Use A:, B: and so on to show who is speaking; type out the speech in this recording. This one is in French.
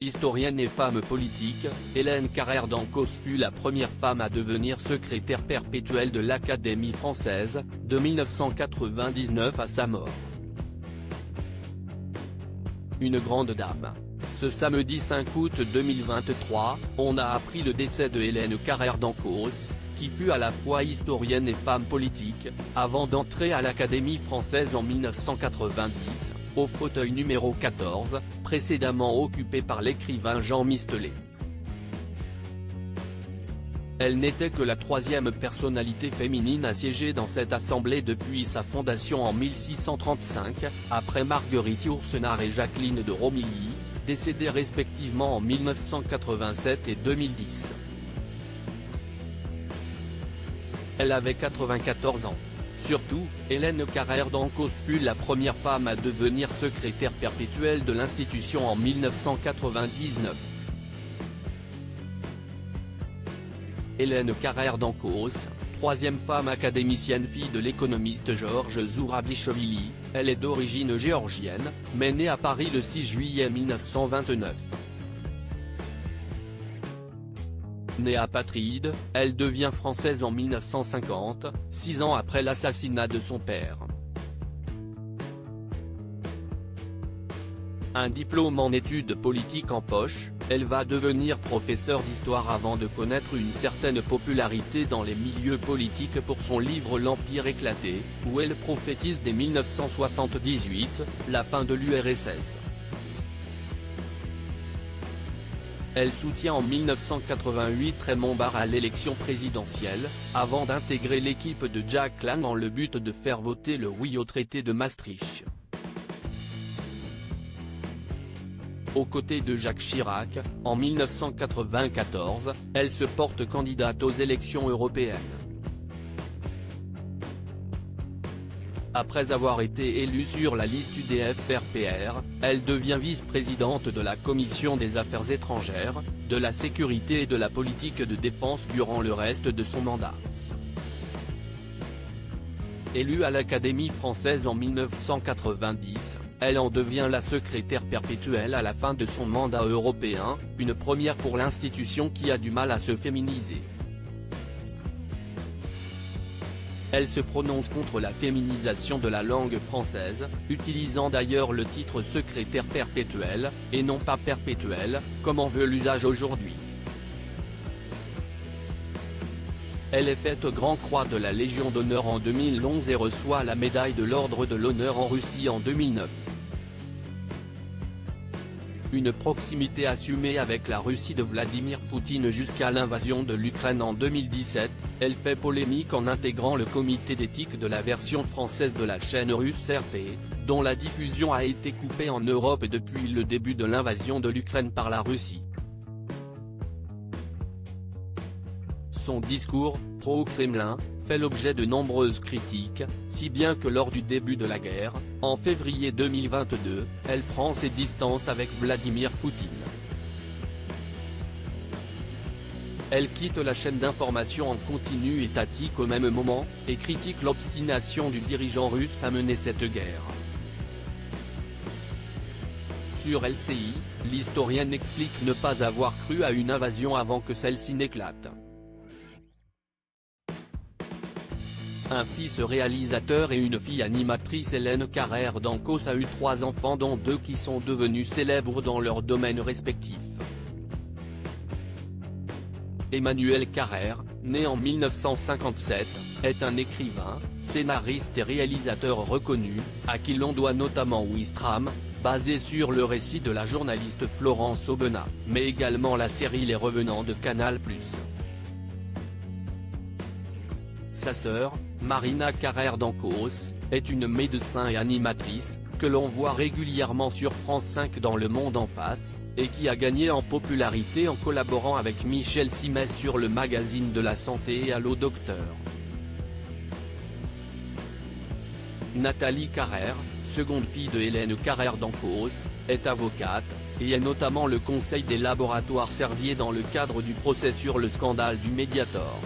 A: Historienne et femme politique, Hélène Carrère d'Ancos fut la première femme à devenir secrétaire perpétuelle de l'Académie française, de 1999 à sa mort. Une grande dame. Ce samedi 5 août 2023, on a appris le décès de Hélène Carrère d'Ancos, qui fut à la fois historienne et femme politique, avant d'entrer à l'Académie française en 1990. Au fauteuil numéro 14, précédemment occupé par l'écrivain Jean Mistelet. Elle n'était que la troisième personnalité féminine à siéger dans cette assemblée depuis sa fondation en 1635, après Marguerite Yourcenar et Jacqueline de Romilly, décédées respectivement en 1987 et 2010. Elle avait 94 ans. Surtout, Hélène Carrère d'Ancos fut la première femme à devenir secrétaire perpétuelle de l'institution en 1999. Hélène Carrère d'Ancos, troisième femme académicienne fille de l'économiste Georges Zourabichvili, elle est d'origine géorgienne, mais née à Paris le 6 juillet 1929. Née apatride, elle devient française en 1950, 6 ans après l'assassinat de son père. Un diplôme en études politiques en poche, elle va devenir professeure d'histoire avant de connaître une certaine popularité dans les milieux politiques pour son livre L'Empire éclaté, où elle prophétise dès 1978, la fin de l'URSS. Elle soutient en 1988 Raymond Barre à l'élection présidentielle, avant d'intégrer l'équipe de Jack Lang dans le but de faire voter le oui au traité de Maastricht. Aux côtés de Jacques Chirac, en 1994, elle se porte candidate aux élections européennes. Après avoir été élue sur la liste UDF-RPR, elle devient vice-présidente de la Commission des Affaires étrangères, de la Sécurité et de la Politique de Défense durant le reste de son mandat. Élue à l'Académie française en 1990, elle en devient la secrétaire perpétuelle à la fin de son mandat européen, une première pour l'institution qui a du mal à se féminiser. Elle se prononce contre la féminisation de la langue française, utilisant d'ailleurs le titre secrétaire perpétuel, et non pas perpétuel, comme en veut l'usage aujourd'hui. Elle est faite Grand Croix de la Légion d'honneur en 2011 et reçoit la médaille de l'Ordre de l'Honneur en Russie en 2009. Une proximité assumée avec la Russie de Vladimir Poutine jusqu'à l'invasion de l'Ukraine en 2017, elle fait polémique en intégrant le comité d'éthique de la version française de la chaîne russe RT, dont la diffusion a été coupée en Europe depuis le début de l'invasion de l'Ukraine par la Russie. Son discours, pro-Kremlin, fait l'objet de nombreuses critiques, si bien que lors du début de la guerre, en février 2022, elle prend ses distances avec Vladimir Poutine. Elle quitte la chaîne d'information en continu étatique au même moment, et critique l'obstination du dirigeant russe à mener cette guerre. Sur LCI, l'historienne explique ne pas avoir cru à une invasion avant que celle-ci n'éclate. Un fils réalisateur et une fille animatrice, Hélène Carrère d'Ancos a eu 3 enfants dont 2 qui sont devenus célèbres dans leurs domaines respectifs. Emmanuel Carrère, né en 1957, est un écrivain, scénariste et réalisateur reconnu, à qui l'on doit notamment Ouistreham, basé sur le récit de la journaliste Florence Aubenas, mais également la série Les Revenants de Canal+. Sa sœur, Marina Carrère d'Ancos, est une médecin et animatrice, que l'on voit régulièrement sur France 5 dans Le Monde en face, et qui a gagné en popularité en collaborant avec Michel Simès sur le magazine de la santé et Allo Docteur. Nathalie Carrère, seconde fille de Hélène Carrère d'Ancos, est avocate, et est notamment le conseil des laboratoires Servier dans le cadre du procès sur le scandale du Mediator.